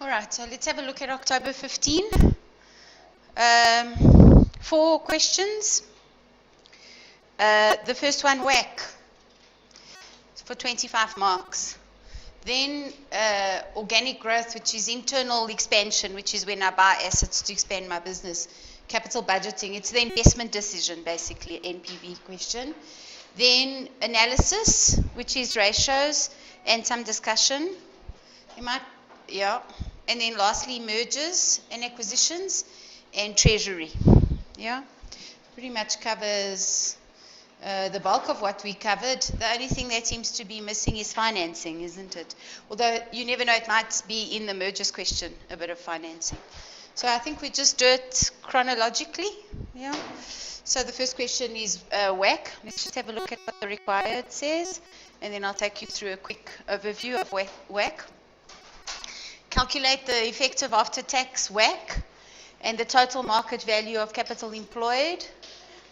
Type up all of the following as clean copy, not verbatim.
All right, so let's have a look at October 15. 4 questions. The first one, WACC, for 25 marks. Then organic growth, which is internal expansion, which is when I buy assets to expand my business. Capital budgeting, it's the investment decision, basically, NPV question. Then analysis, which is ratios and some discussion. And then lastly, mergers and acquisitions and treasury. Pretty much covers the bulk of what we covered. The only thing that seems to be missing is financing, isn't it? Although you never know, it might be in the mergers question, a bit of financing. So I think we just do it chronologically. So the first question is WACC. Let's just have a look at what the required says, and then I'll take you through a quick overview of WACC. Calculate the effective after-tax WACC and the total market value of capital employed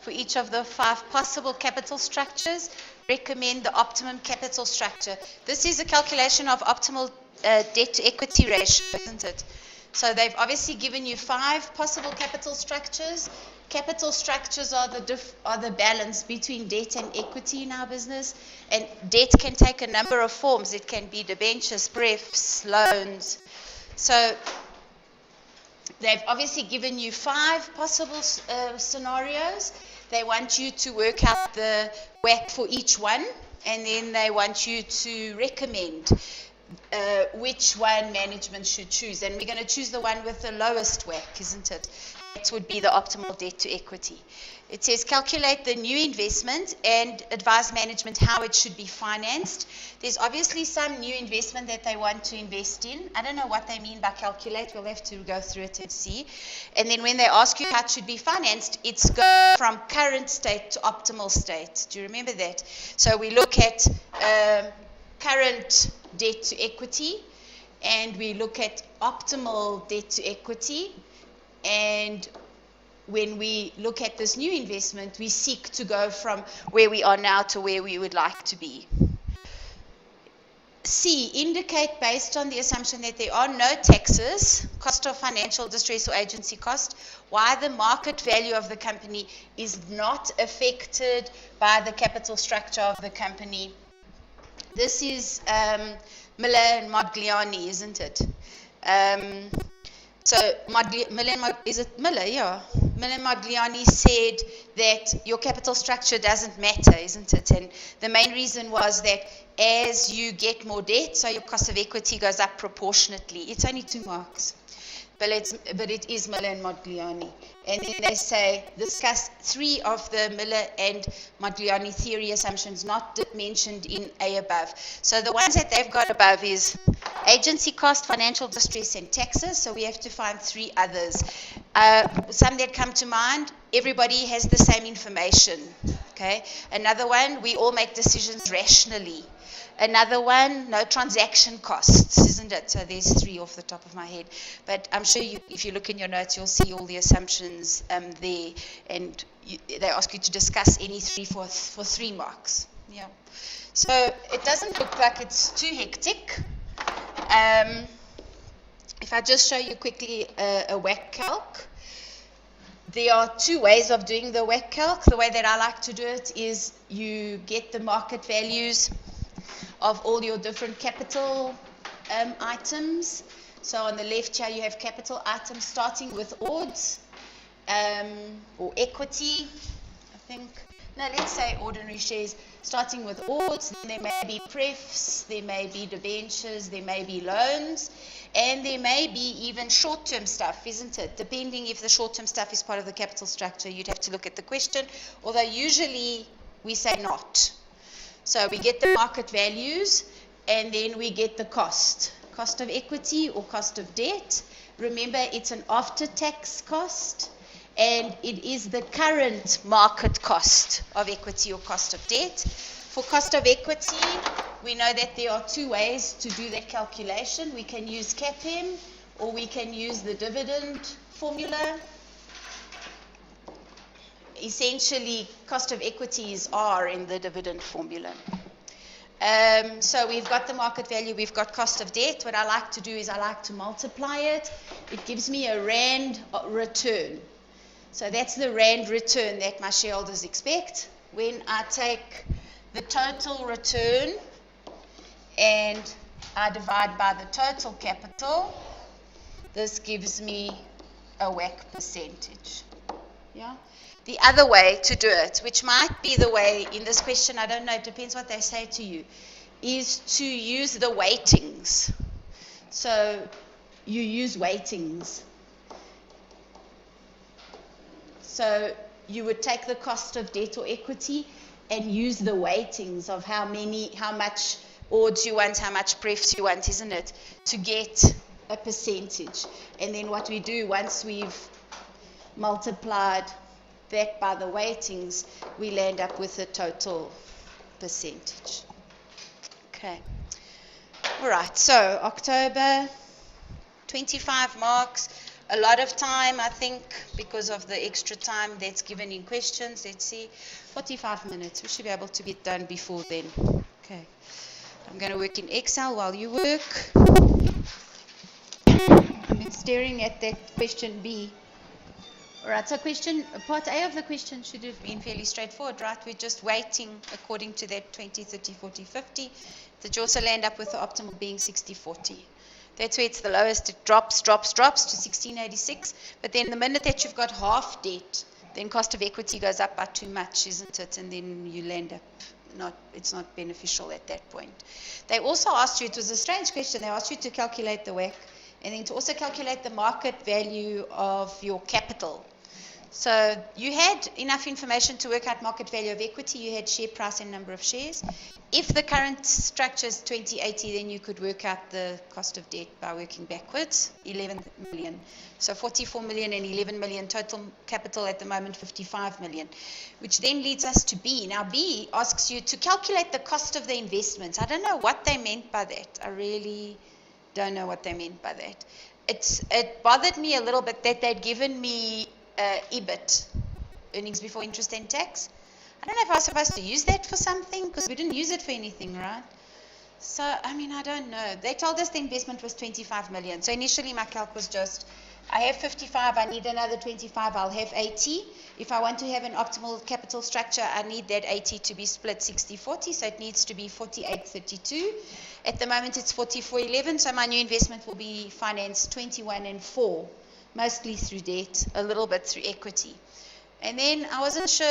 for each of the 5 possible capital structures. Recommend the optimum capital structure. This is a calculation of optimal debt-to-equity ratio, isn't it? So they've obviously given you 5 possible capital structures. Capital structures are the balance between debt and equity in our business. And debt can take a number of forms. It can be debentures, prefs, loans. So they've obviously given you 5 possible scenarios. They want you to work out the WACC for each one, and then they want you to recommend which one management should choose. And we're going to choose the one with the lowest WACC, isn't it? That would be the optimal debt to equity. It says calculate the new investment and advise management how it should be financed. There's obviously some new investment that they want to invest in. I don't know what they mean by calculate. We'll have to go through it and see. And then when they ask you how it should be financed, it's go from current state to optimal state. Do you remember that? So we look at current debt to equity, and we look at optimal debt to equity. And when we look at this new investment, we seek to go from where we are now to where we would like to be. C, indicate based on the assumption that there are no taxes, cost of financial distress or agency cost, why the market value of the company is not affected by the capital structure of the company. This is Miller and Modigliani, isn't it? So is it Miller? Yeah. Miller and Modigliani said that your capital structure doesn't matter, isn't it? And the main reason was that as you get more debt, so your cost of equity goes up proportionately. It's only 2 marks. But it is Miller and Modigliani. And then they say, discuss 3 of the Miller and Modigliani theory assumptions not mentioned in A above. So the ones that they've got above is agency cost, financial distress, and taxes. So we have to find 3 others. Some that come to mind, everybody has the same information. Okay. Another one, we all make decisions rationally. Another one, no transaction costs, isn't it? So there's 3 off the top of my head. But I'm sure if you look in your notes, you'll see all the assumptions there. And they ask you to discuss any 3 for 3 marks. Yeah. So it doesn't look like it's too hectic. If I just show you quickly a WACC calc. There are 2 ways of doing the WACC calc. The way that I like to do it is you get the market values of all your different capital items. So on the left here you have capital items starting with odds or equity, I think. No, let's say ordinary shares starting with odds. There may be prefs, there may be debentures, there may be loans, and there may be even short-term stuff, isn't it? Depending if the short-term stuff is part of the capital structure, you'd have to look at the question, although usually we say not. So we get the market values, and then we get the cost of equity or cost of debt. Remember, it's an after-tax cost, and it is the current market cost of equity or cost of debt. For cost of equity, we know that there are 2 ways to do that calculation. We can use CAPM, or we can use the dividend formula. Essentially, cost of equity is R in the dividend formula. So we've got the market value, we've got cost of debt. What I like to do is I like to multiply it. It gives me a rand return. So that's the rand return that my shareholders expect. When I take the total return and I divide by the total capital, this gives me a WACC percentage. Yeah. The other way to do it, which might be the way in this question, I don't know, it depends what they say to you, is to use the weightings. So you use weightings. So you would take the cost of debt or equity and use the weightings of how much odds you want, how much prefs you want, isn't it, to get a percentage. And then what we do, once we've multiplied that by the weightings, we land up with a total percentage. Okay. All right, so October, 25 marks. A lot of time, I think, because of the extra time that's given in questions. Let's see, 45 minutes. We should be able to get done before then. Okay. I'm going to work in Excel while you work. I'm staring at that question B. All right, so part A of the question should have been fairly straightforward, right? We're just waiting according to that 20, 30, 40, 50. Did you also land up with the optimal being 60, 40? That's where it's the lowest. It drops to 1686. But then the minute that you've got half debt, then cost of equity goes up by too much, isn't it? And then you land up it's not beneficial at that point. They also asked you, it was a strange question, they asked you to calculate the WACC and then to also calculate the market value of your capital. So you had enough information to work out market value of equity. You had share price and number of shares. If the current structure is 2080, then you could work out the cost of debt by working backwards, 11 million. So 44 million and 11 million total capital at the moment, 55 million, which then leads us to B. Now B asks you to calculate the cost of the investments. I don't know what they meant by that. I really don't know what they meant by that. It bothered me a little bit that they'd given me EBIT, earnings before interest and tax. I don't know if I was supposed to use that for something because we didn't use it for anything, right? So, I don't know. They told us the investment was 25 million. So initially my calc was just, I have 55, I need another 25, I'll have 80. If I want to have an optimal capital structure, I need that 80 to be split 60-40, so it needs to be 48-32. At the moment it's 44-11, so my new investment will be financed 21-4. Mostly through debt, a little bit through equity. And then I wasn't sure,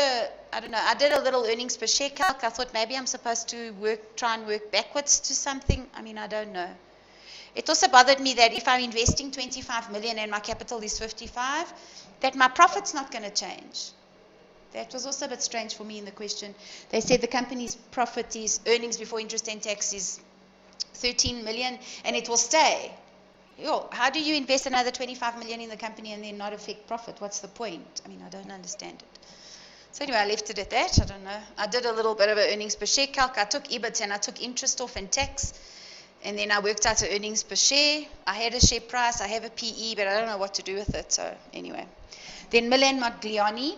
I don't know, I did a little earnings per share calc. I thought maybe I'm supposed to try and work backwards to something. I don't know. It also bothered me that if I'm investing 25 million and my capital is 55, that my profit's not going to change. That was also a bit strange for me in the question. They said the company's profit is, earnings before interest and tax is 13 million and it will stay. How do you invest another 25 million in the company and then not affect profit? What's the point? I don't understand it. So anyway, I left it at that. I don't know. I did a little bit of an earnings per share calc. I took EBIT and I took interest off and tax. And then I worked out the earnings per share. I had a share price. I have a PE, but I don't know what to do with it. So anyway. Then Milan Modigliani.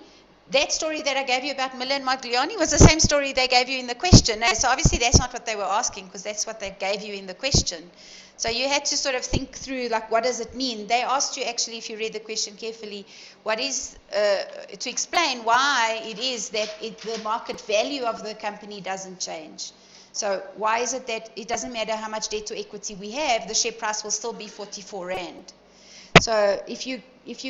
That story that I gave you about Milan Modigliani was the same story they gave you in the question. So obviously that's not what they were asking because that's what they gave you in the question. So you had to sort of think through, what does it mean? They asked you actually, if you read the question carefully, what is, to explain why it is that the market value of the company doesn't change. So why is it that it doesn't matter how much debt to equity we have, the share price will still be 44 Rand. So if you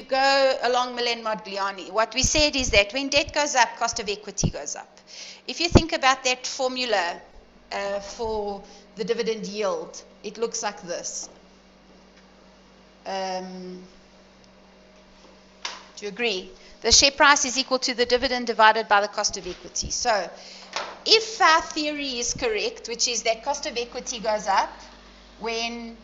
go along Milan Modigliani, what we said is that when debt goes up, cost of equity goes up. If you think about that formula for the dividend yield, it looks like this. Do you agree? The share price is equal to the dividend divided by the cost of equity. So if our theory is correct, which is that cost of equity goes up when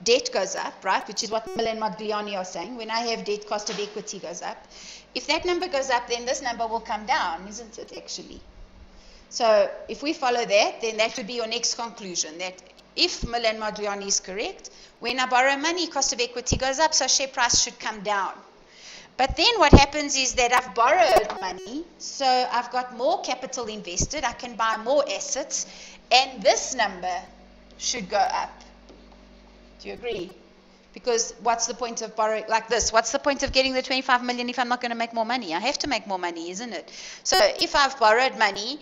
debt goes up, right, which is what Milan Modigliani are saying, when I have debt, cost of equity goes up. If that number goes up, then this number will come down, isn't it, actually? So if we follow that, then that would be your next conclusion, that if Milan Modigliani is correct, when I borrow money, cost of equity goes up, so share price should come down. But then what happens is that I've borrowed money, so I've got more capital invested, I can buy more assets, and this number should go up. Do you agree? Because what's the point of borrowing like this? What's the point of getting the 25 million if I'm not going to make more money? I have to make more money, isn't it? So if I've borrowed money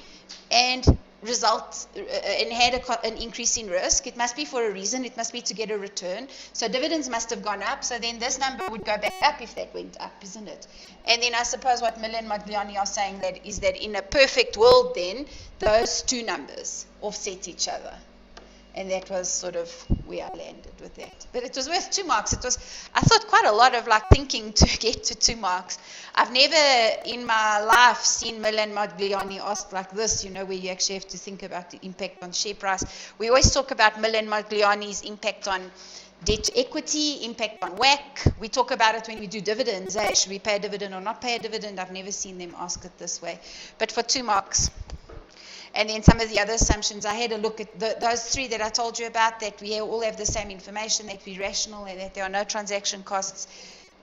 and had an increase in risk, it must be for a reason. It must be to get a return. So dividends must have gone up. So then this number would go back up if that went up, isn't it? And then I suppose what Miller and Magliani are saying that is that in a perfect world, then those two numbers offset each other. And that was sort of where I landed with that. But it was worth 2 marks. I thought quite a lot of thinking to get to 2 marks. I've never in my life seen Milan Magliani ask like this, where you actually have to think about the impact on share price. We always talk about Milan Magliani's impact on debt to equity, impact on WACC. We talk about it when we do dividends. Should we pay a dividend or not pay a dividend? I've never seen them ask it this way. But for 2 marks. And then some of the other assumptions, I had a look at those 3 that I told you about, that we all have the same information, that we're rational, and that there are no transaction costs,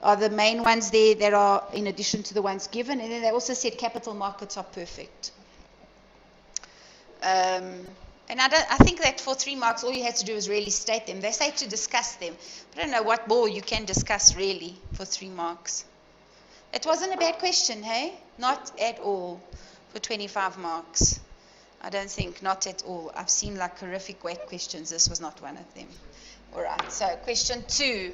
are the main ones there that are in addition to the ones given. And then they also said capital markets are perfect. And I think that for 3 marks, all you had to do is really state them. They say to discuss them. But I don't know what more you can discuss really for 3 marks. It wasn't a bad question, hey? Not at all for 25 marks. I don't think, not at all. I've seen horrific WACC questions. This was not one of them. All right, so question 2.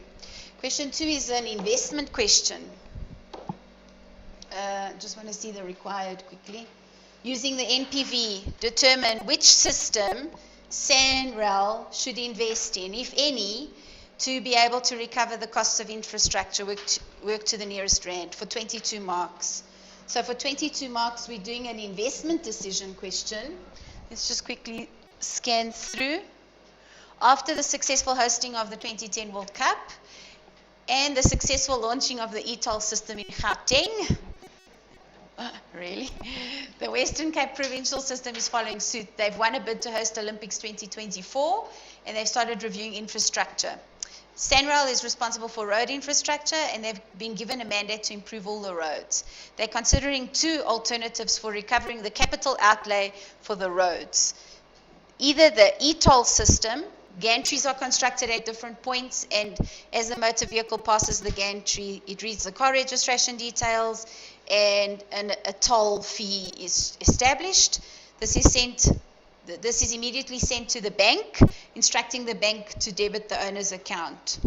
Question 2 is an investment question. Just want to see the required quickly. Using the NPV, determine which system SANRAL should invest in, if any, to be able to recover the costs of infrastructure work to the nearest rand for 22 marks. So for 22 marks, we're doing an investment decision question. Let's just quickly scan through. After the successful hosting of the 2010 World Cup and the successful launching of the Etoll System in Gauteng, really? The Western Cape Provincial System is following suit. They've won a bid to host Olympics 2024, and they've started reviewing infrastructure. SANRAL is responsible for road infrastructure, and they've been given a mandate to improve all the roads. They're considering 2 alternatives for recovering the capital outlay for the roads. Either the Etoll system, gantries are constructed at different points, and as the motor vehicle passes the gantry, it reads the car registration details, and a toll fee is established. This is immediately sent to the bank, instructing the bank to debit the owner's account.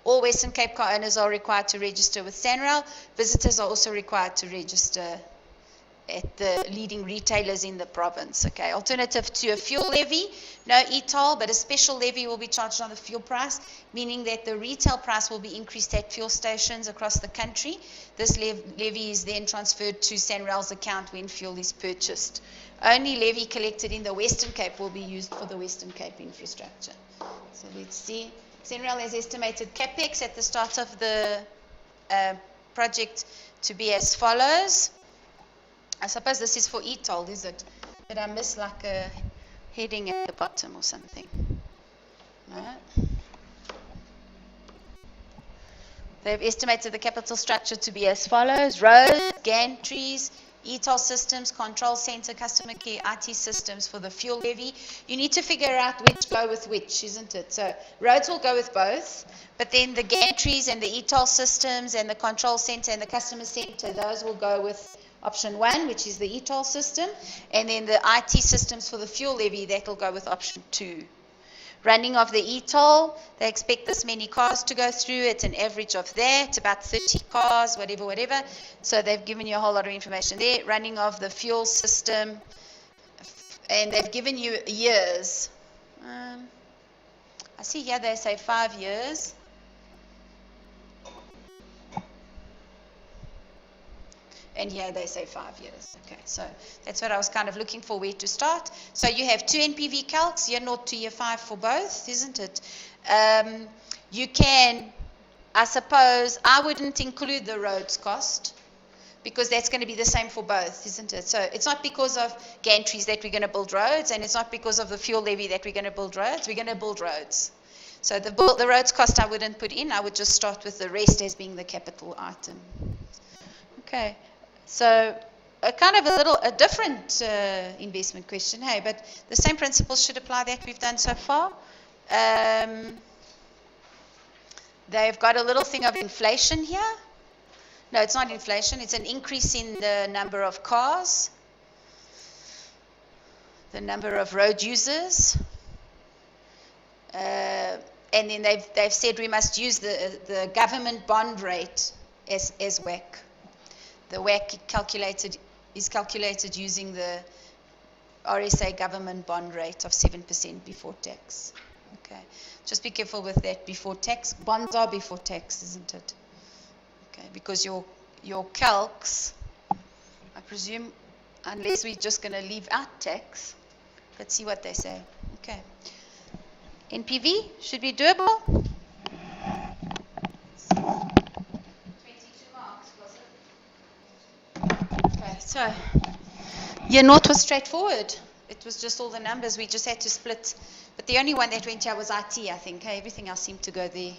All Western Cape car owners are required to register with SANRAL. Visitors are also required to register at the leading retailers in the province. Okay. Alternative to a fuel levy, no e-toll, but a special levy will be charged on the fuel price, meaning that the retail price will be increased at fuel stations across the country. This levy is then transferred to SANRAL's account when fuel is purchased. Only levy collected in the Western Cape will be used for the Western Cape infrastructure. So let's see. SANRAL has estimated capex at the start of the project to be as follows. I suppose this is for e-toll, is it? Did I miss a heading at the bottom or something? No. They've estimated the capital structure to be as follows. Roads, gantries, Etoll systems, control center, customer care, IT systems for the fuel levy. You need to figure out which go with which, isn't it? So roads will go with both, but then the gantries and the Etoll systems and the control center and the customer center, those will go with option 1, which is the Etoll system, and then the IT systems for the fuel levy, that will go with option 2. Running of the Etoll, they expect this many cars to go through. It's an average of that, about 30 cars, whatever. So they've given you a whole lot of information there. Running of the fuel system, and they've given you years. I see here they say 5 years. And here they say 5 years. Okay, so that's what I was kind of looking for, where to start. So you have 2 NPV calcs, year 0 to year 5 for both, isn't it? You can, I suppose, I wouldn't include the roads cost, because that's going to be the same for both, isn't it? So it's not because of gantries that we're going to build roads, and it's not because of the fuel levy that we're going to build roads. We're going to build roads. So the roads cost I wouldn't put in. I would just start with the rest as being the capital item. Okay. So a kind of a different investment question, hey, but the same principles should apply that we've done so far. They've got a little thing of inflation here. No, it's not inflation. It's an increase in the number of cars, the number of road users. And then they've said we must use the government bond rate as WACC. The WACC is calculated using the RSA government bond rate of 7% before tax. Okay, just be careful with that before tax. Bonds are before tax, isn't it? Okay, because your calcs, I presume, unless we're just going to leave out tax, let's see what they say. Okay. NPV should be doable. 22 marks, was it? Okay, so year naught was straightforward. It was just all the numbers. We just had to split. But the only one that went here was IT, I think. Everything else seemed to go there,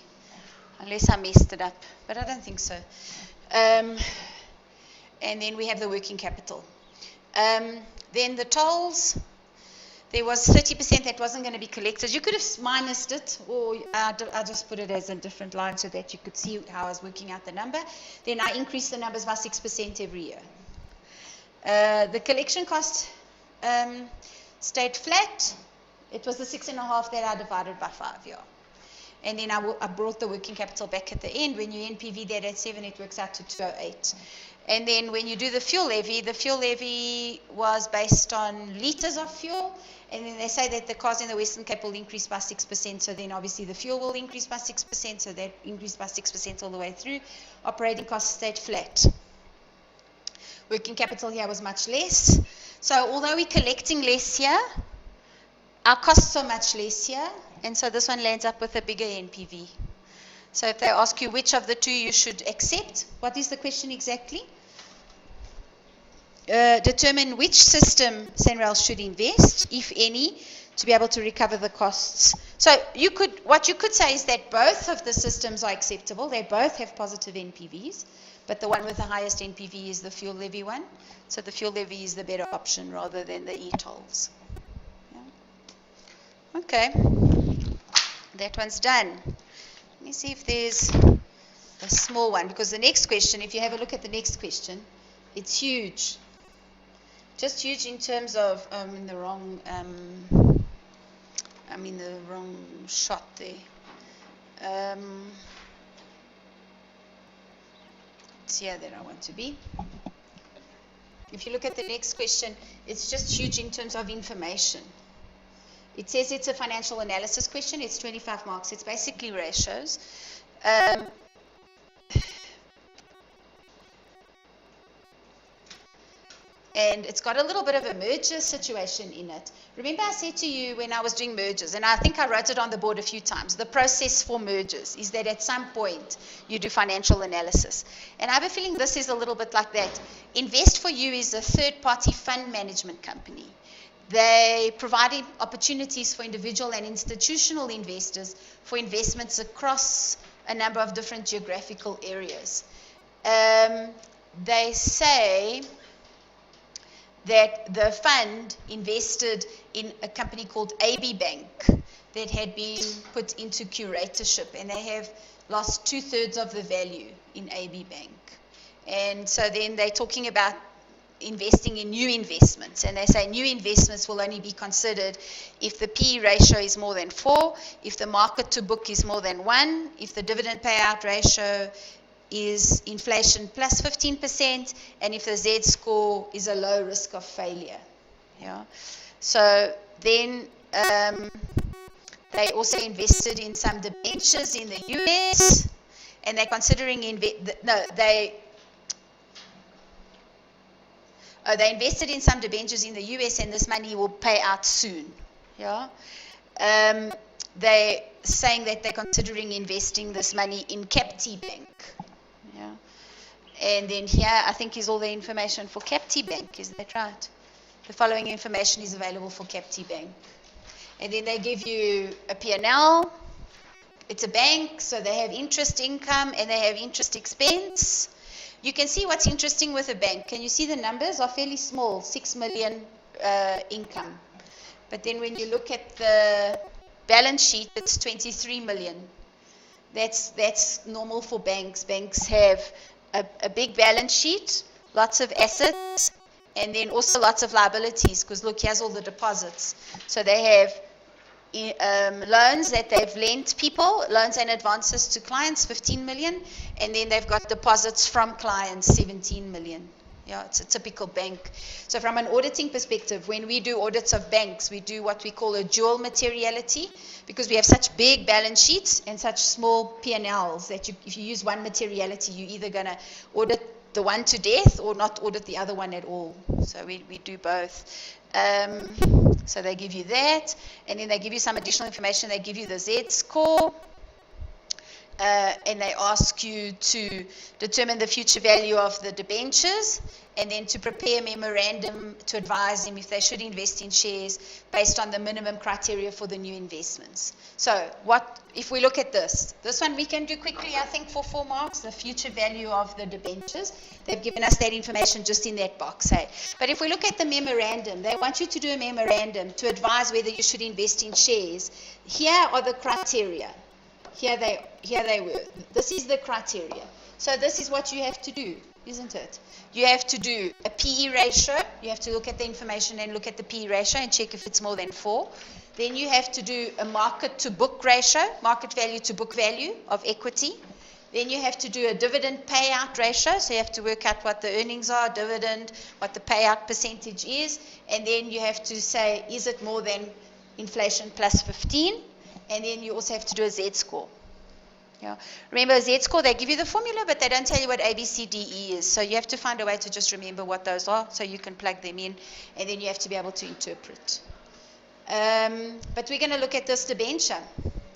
unless I messed it up. But I don't think so. And then we have the working capital. Then the tolls. There was 30% that wasn't going to be collected. You could have minused it, or I just put it as a different line so that you could see how I was working out the number. Then I increased the numbers by 6% every year. The collection cost stayed flat. It was the 6.5 that I divided by 5, yeah. And then I brought the working capital back at the end. When you NPV that at 7, it works out to 208. And then when you do the fuel levy was based on litres of fuel. And then they say that the cars in the Western Cape will increase by 6%. So then obviously the fuel will increase by 6%. So that increased by 6% all the way through. Operating costs stayed flat. Working capital here was much less. So although we're collecting less here, our costs are much less here. And so this one lands up with a bigger NPV. So if they ask you which of the two you should accept, what is the question exactly? Determine which system SANRAL should invest, if any, to be able to recover the costs. So what you could say is that both of the systems are acceptable. They both have positive NPVs, but the one with the highest NPV is the fuel levy one. So the fuel levy is the better option rather than the e-tolls. Yeah. Okay, that one's done. Let me see if there's a small one, because the next question, if you have a look at the next question, it's huge. Just huge in terms of in the wrong shot there. It's here that I want to be. If you look at the next question, it's just huge in terms of information. It says it's a financial analysis question. It's 25 marks. It's basically ratios. And it's got a little bit of a merger situation in it. Remember I said to you when I was doing mergers, and I think I wrote it on the board a few times, the process for mergers is that at some point you do financial analysis. And I have a feeling this is a little bit like that. Invest4You is a third-party fund management company. They provide opportunities for individual and institutional investors for investments across a number of different geographical areas. They say that the fund invested in a company called AB Bank that had been put into curatorship, and they have lost 2/3 of the value in AB Bank. And so then they're talking about investing in new investments, and they say new investments will only be considered if the PE ratio is more than 4, if the market to book is more than 1, if the dividend payout ratio is inflation plus 15%, and if the Z score is a low risk of failure. Yeah. So then they also invested in some debentures in the US, and they're considering they invested in some debentures in the US, and this money will pay out soon. Yeah. They're saying that they're considering investing this money in Capti Bank. Yeah. And then here, I think, is all the information for Capti Bank. Is that right? The following information is available for Capti Bank. And then they give you a P&L, it's a bank, so they have interest income and they have interest expense. You can see what's interesting with a bank. Can you see the numbers are fairly small, 6 million income. But then when you look at the balance sheet, it's 23 million. That's normal for banks. Banks have a big balance sheet, lots of assets, and then also lots of liabilities, because look, here's all the deposits. So they have loans that they've lent people, loans and advances to clients, 15 million, and then they've got deposits from clients, 17 million. Yeah, it's a typical bank. So from an auditing perspective, when we do audits of banks, we do what we call a dual materiality, because we have such big balance sheets and such small P&Ls that if you use one materiality, you're either going to audit the one to death or not audit the other one at all. So we do both. So they give you that, and then they give you some additional information. They give you the Z score, and they ask you to determine the future value of the debentures, and then to prepare a memorandum to advise them if they should invest in shares based on the minimum criteria for the new investments. So what if we look at this one we can do quickly, I think, for 4 marks, the future value of the debentures. They've given us that information just in that box, hey? But if we look at the memorandum, they want you to do a memorandum to advise whether you should invest in shares. Here are the criteria. Here they were. This is the criteria. So this is what you have to do, isn't it? You have to do a PE ratio. You have to look at the information and look at the PE ratio and check if it's more than 4. Then you have to do a market to book ratio, market value to book value of equity. Then you have to do a dividend payout ratio. So you have to work out what the earnings are, dividend, what the payout percentage is. And then you have to say, is it more than inflation plus 15? And then you also have to do a Z score. Yeah. Remember, a Z score, they give you the formula, but they don't tell you what A, B, C, D, E is. So you have to find a way to just remember what those are so you can plug them in, and then you have to be able to interpret. But we're going to look at this debenture.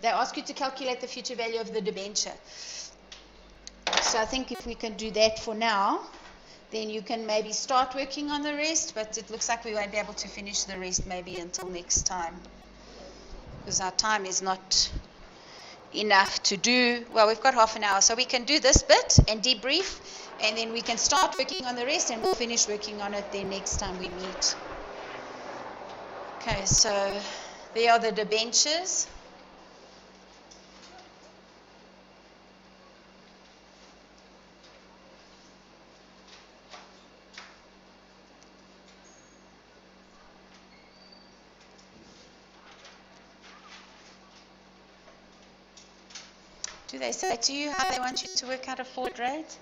They ask you to calculate the future value of the debenture. So I think if we can do that for now, then you can maybe start working on the rest, but it looks like we won't be able to finish the rest maybe until next time, because our time is not enough to do. Well, we've got half an hour, so we can do this bit and debrief, and then we can start working on the rest, and we'll finish working on it then next time we meet. Okay, so there are the debentures. Do they say to you how they want you to work out a forward rate?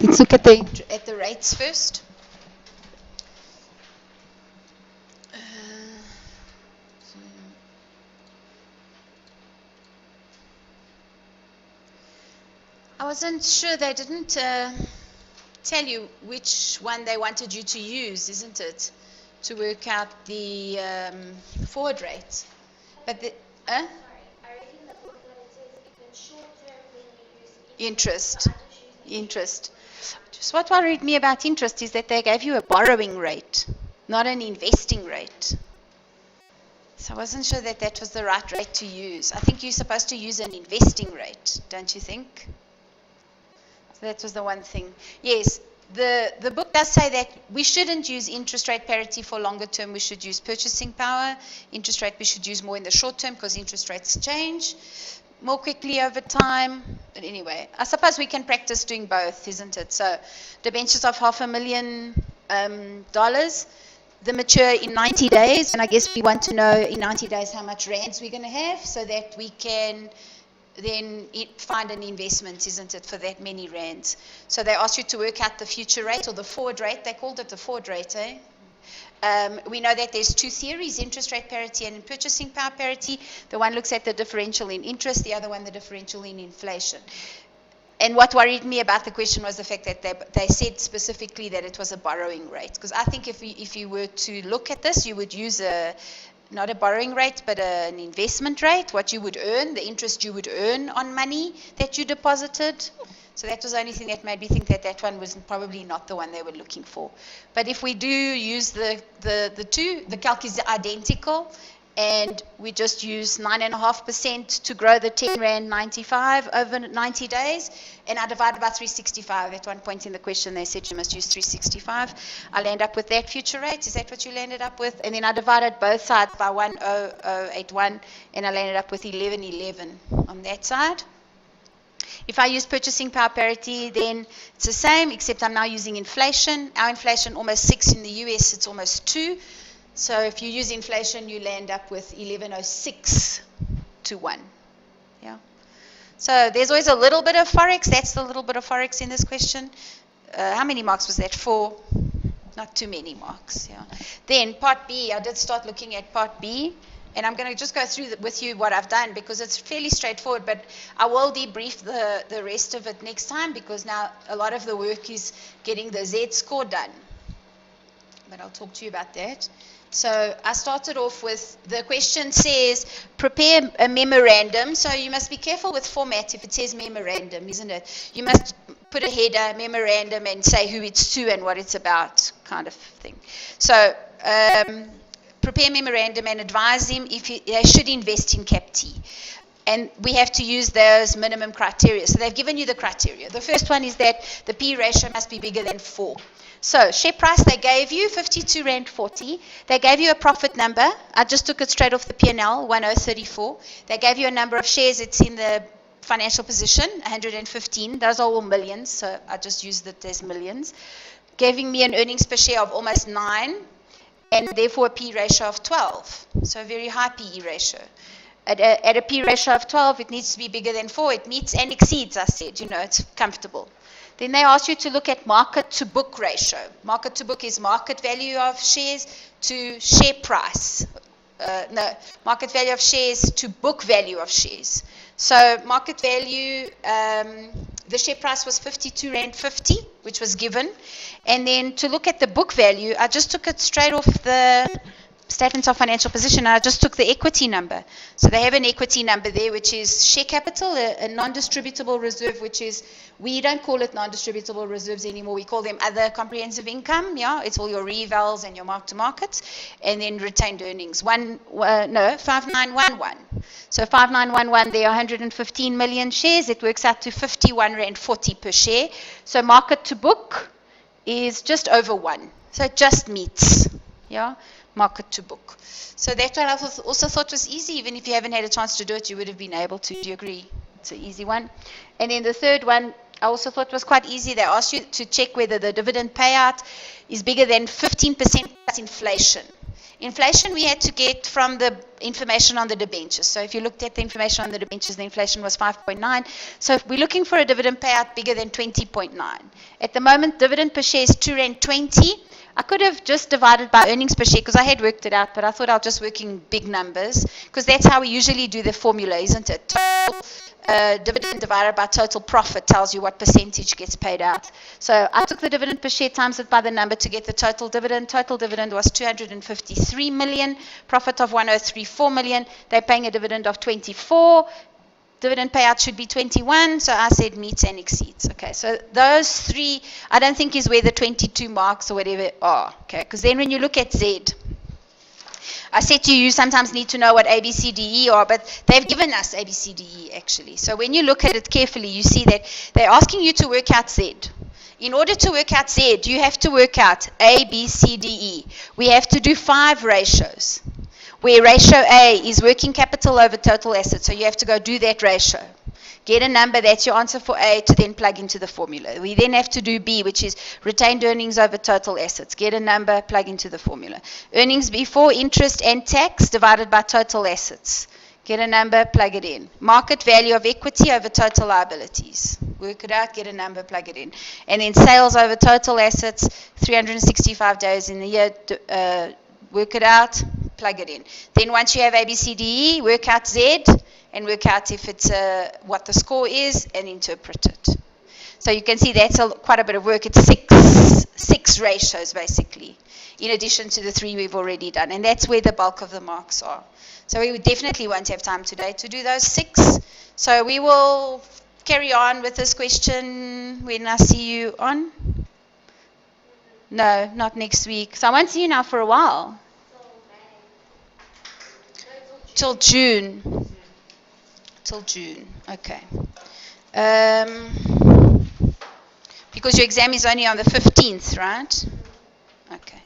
Let's look at the rates first. I wasn't sure. They didn't tell you which one they wanted you to use, isn't it, to work out the forward rate? But the interest. Just what worried me about interest is that they gave you a borrowing rate, not an investing rate. So I wasn't sure that that was the right rate to use. I think you're supposed to use an investing rate, don't you think? So that was the one thing. Yes, the book does say that we shouldn't use interest rate parity for longer term. We should use purchasing power. Interest rate we should use more in the short term because interest rates change more quickly over time. But anyway, I suppose we can practice doing both, isn't it? So debentures of $500,000, they mature in 90 days, and I guess we want to know in 90 days how much rands we're going to have so that we can then find an investment, isn't it, for that many rands. So they ask you to work out the future rate or the forward rate. They called it the forward rate, eh? We know that there's 2 theories, interest rate parity and purchasing power parity. The one looks at the differential in interest, the other one the differential in inflation. And what worried me about the question was the fact that they said specifically that it was a borrowing rate. Because I think if you were to look at this, you would use not a borrowing rate, but an investment rate, what you would earn, the interest you would earn on money that you deposited. So that was the only thing that made me think that that one was probably not the one they were looking for. But if we do use the two, the calc is identical, and we just use 9.5% to grow the 10 Rand 95 over 90 days, and I divided by 365. At one point in the question they said you must use 365. I land up with that future rate. Is that what you landed up with? And then I divided both sides by 10081, and I landed up with 1111 on that side. If I use purchasing power parity, then it's the same, except I'm now using inflation. Our inflation almost 6, in the US it's almost 2. So if you use inflation, you land up with 1106 to 1. Yeah. So there's always a little bit of forex. That's the little bit of forex in this question. How many marks was that? 4. Not too many marks. Yeah. Then part B, I did start looking at part B. And I'm going to just go through with you what I've done, because it's fairly straightforward, but I will debrief the rest of it next time, because now a lot of the work is getting the Z score done. But I'll talk to you about that. So I started off with, the question says, prepare a memorandum. So you must be careful with format if it says memorandum, isn't it? You must put a header, memorandum, and say who it's to and what it's about, kind of thing. So prepare memorandum and advise him if they should invest in CAPT. And we have to use those minimum criteria. So they've given you the criteria. The first one is that the P ratio must be bigger than 4. So share price, they gave you 52 Rand 40. They gave you a profit number. I just took it straight off the P&L, 1034. They gave you a number of shares. It's in the financial position, 115. Those are all millions, so I just used it as millions. Giving me an earnings per share of almost 9, and therefore a P ratio of 12. So a very high PE ratio. At a P ratio of 12, it needs to be bigger than 4. It meets and exceeds, I said. You know, it's comfortable. Then they ask you to look at market to book ratio. Market to book is market value of shares to share price. Market value of shares to book value of shares. So market value, the share price was 52 Rand 50, which was given. And then to look at the book value, I just took it straight off the statements of financial position. I just took the equity number. So they have an equity number there, which is share capital, a non-distributable reserve, which is, we don't call it non-distributable reserves anymore. We call them other comprehensive income. Yeah, it's all your revals and your mark-to-market, and then retained earnings. 5911. So 5911, there are 115 million shares. It works out to 51 Rand 40 per share. So market to book is just over 1. So it just meets. Yeah. Market to book. So that one I also thought was easy. Even if you haven't had a chance to do it, you would have been able to. Do you agree? It's an easy one. And then the third one I also thought was quite easy. They asked you to check whether the dividend payout is bigger than 15% plus inflation. Inflation we had to get from the information on the debentures. So if you looked at the information on the debentures, the inflation was 5.9. So if we're looking for a dividend payout bigger than 20.9. At the moment, dividend per share is 2 Rand 20. I could have just divided by earnings per share because I had worked it out, but I thought I'll just work in big numbers because that's how we usually do the formula, isn't it? Total dividend divided by total profit tells you what percentage gets paid out. So I took the dividend per share times it by the number to get the total dividend. Total dividend was 253 million, profit of 1034 million. They're paying a dividend of 24. Dividend payout should be 21, so I said meets and exceeds. Okay, so those three, I don't think is where the 22 marks or whatever are. Okay, because then when you look at Z, I said to you sometimes need to know what A, B, C, D, E are, but they've given us A, B, C, D, E actually. So when you look at it carefully, you see that they're asking you to work out Z. In order to work out Z, you have to work out A, B, C, D, E. We have to do 5 ratios. Where ratio A is working capital over total assets. So you have to go do that ratio. Get a number, that's your answer for A, to then plug into the formula. We then have to do B, which is retained earnings over total assets. Get a number, plug into the formula. Earnings before interest and tax divided by total assets. Get a number, plug it in. Market value of equity over total liabilities. Work it out, get a number, plug it in. And then sales over total assets, 365 days in the year. Work it out, plug it in. Then once you have A, B, C, D, E, work out Z, and work out if it's what the score is, and interpret it. So you can see that's quite a bit of work. It's six ratios, basically, in addition to the 3 we've already done. And that's where the bulk of the marks are. So we definitely won't have time today to do those 6. So we will carry on with this question when I see you on. No, not next week. So I won't see you now for a while. till June. Till June. Okay. Because your exam is only on the 15th, right? Okay.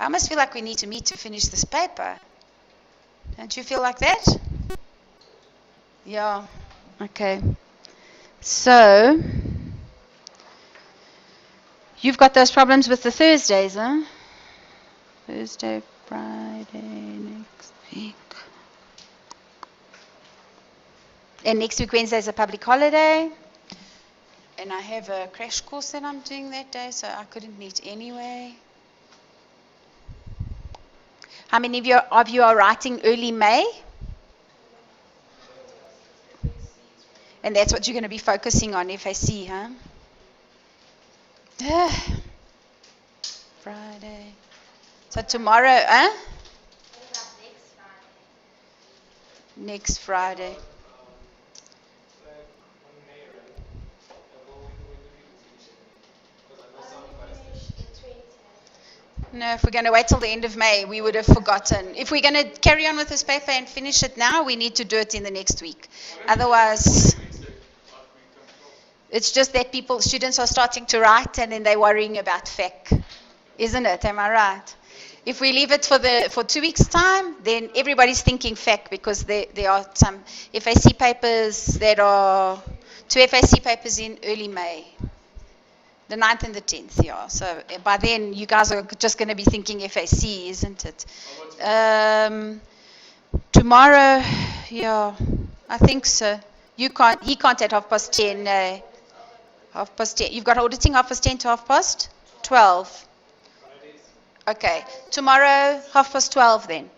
I almost feel like we need to meet to finish this paper. Don't you feel like that? Yeah. Okay. So, you've got those problems with the Thursdays, huh? Thursday, Friday, next week. And next week, Wednesday, is a public holiday. And I have a crash course that I'm doing that day, so I couldn't meet anyway. How many of you are writing early May? And that's what you're going to be focusing on, FAC, huh? Friday. So tomorrow, huh? Next Friday. No, if we're going to wait till the end of May, we would have forgotten. If we're going to carry on with this paper and finish it now, we need to do it in the next week. Otherwise, it's just that students are starting to write and then they're worrying about FAC. Isn't it? Am I right? If we leave it for 2 weeks' time, then everybody's thinking FAC because there are some FAC papers that are 2 FAC papers in early May. The 9th and the 10th, yeah. So by then, you guys are just going to be thinking FAC, isn't it? Tomorrow, yeah, I think so. He can't at 10:30. No. 10:30. You've got auditing 10:30 to 12:30. Okay. Tomorrow, 12:30 then.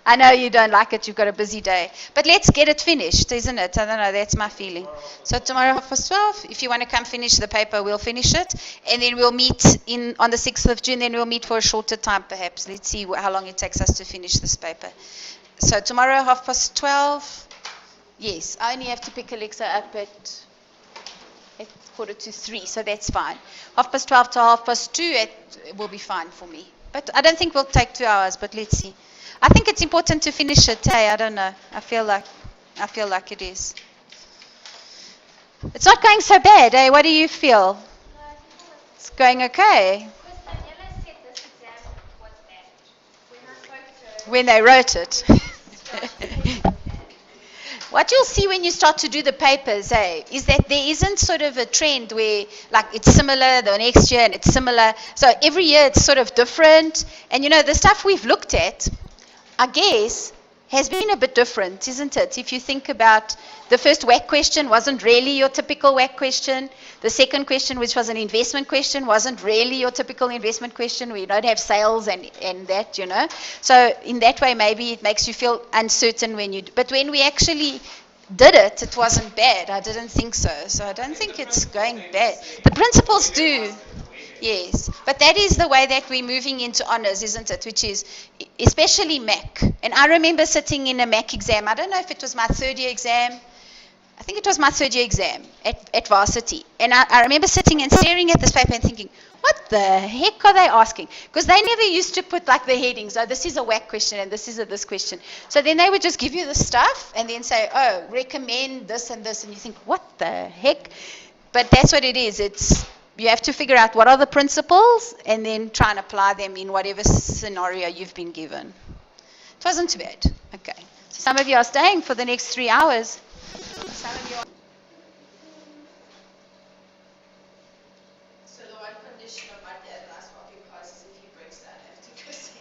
I know you don't like it, you've got a busy day. But let's get it finished, isn't it? I don't know, that's my feeling. So tomorrow, 12:30, if you want to come finish the paper, we'll finish it. And then we'll meet on the 6th of June, then we'll meet for a shorter time perhaps. Let's see how long it takes us to finish this paper. So tomorrow, 12:30, yes, I only have to pick Alexa up at 2:45, so that's fine. 12:30 to 2:30, it will be fine for me. But I don't think we'll take 2 hours, but let's see. I think it's important to finish it. Hey, I don't know. I feel like it is. It's not going so bad. Hey, what do you feel? It's going okay. When they wrote it. What you'll see when you start to do the papers, is that there isn't sort of a trend where, like, it's similar the next year and it's similar. So every year it's sort of different. And, the stuff we've looked at, I guess, has been a bit different, isn't it? If you think about the first WAC question wasn't really your typical WAC question. The second question, which was an investment question, wasn't really your typical investment question where you don't have sales and that, So in that way, maybe it makes you feel uncertain but when we actually did it, it wasn't bad. I didn't think so. So I don't think it's going bad. The principals do. Yes, but that is the way that we're moving into honours, isn't it? Which is especially MAC. And I remember sitting in a MAC exam. I don't know if it was my third year exam. I think it was my third year exam at varsity. And I remember sitting and staring at this paper and thinking, what the heck are they asking? Because they never used to put like the headings, oh, this is a WAC question and this is a this question. So then they would just give you the stuff and then say, oh, recommend this and this. And you think, what the heck? But that's what it is. You have to figure out what are the principles and then try and apply them in whatever scenario you've been given. It wasn't too bad. Okay. So some of you are staying for the next 3 hours. Some of you are. So the one condition of my dad last walking class is if he breaks down, I have to go see